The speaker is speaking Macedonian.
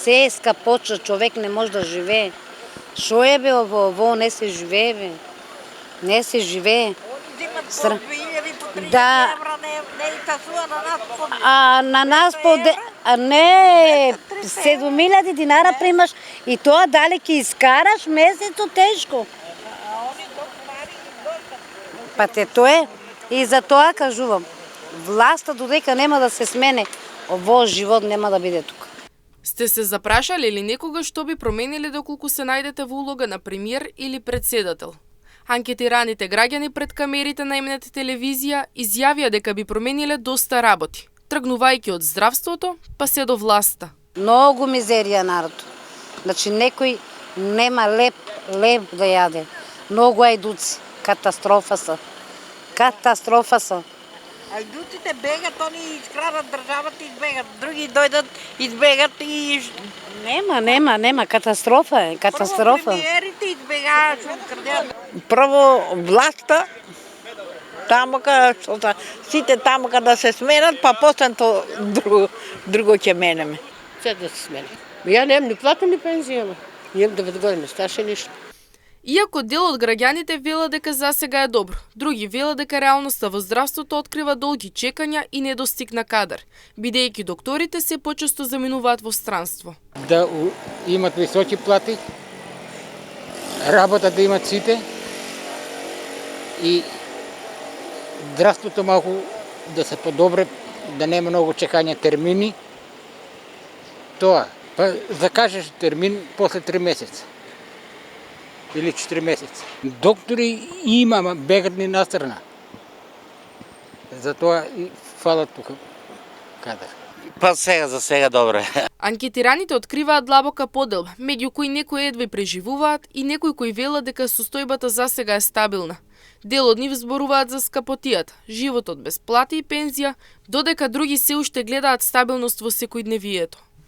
се скапоча, човек не може да живее. Шо е бе ово не се живее бе. Не се живее. Да. На нас не 7.000 динара примаш и тоа дали ќе искараш месецо тешко. Па те тоа и за тоа кажувам. Власта додека нема да се смене, овој живот нема да биде тука. Сте се запрашале ли некогаш што би промениле доколку се најдете во улога на премиер или председател? Анкетираните граѓани пред камерите на М-нет телевизија изјавија дека би промениле доста работи, тргнувајќи од здравството, па се до власта. Многу мизерија народ. Значи некој нема леп да јаде. Многу ајдуци. Катастрофа се. Катастрофа се. Ајдуците бегат, они искрадат државата и избегат. Други дојдат, избегат и... Нема. Катастрофа е. Катастрофа. Прво премиерите избегаат, крадеат. Прво власта, сите таму каде се сменат, па после друго ќе менеме. Се да се смени. Ја немам ни плата ни пензија, имам 9 години, сташе ништо. Иако дел од граѓаните велат дека засега е добро, други велат дека реалноста во здравството открива долги чекања и недостиг на кадар, бидејќи докторите се почесто заминуваат во странство. Да имат високи плати, работа да имат сите и здравството малку да се подобре, да нема многу чекање термини. Тоа, па закажеш термин после 3 месеца или 4 месеца. Доктори има, бегат ни настрана. Затоа и фалат тука кадар. Па за сега добре. Анкетираните откриваат длабока поделба, меѓу кои некои едва преживуваат и некои кои велат дека состојбата засега е стабилна. Дел од нив зборуваат за скапотијата, животот без плати и пензија, додека други се уште гледаат стабилност во секојдневието.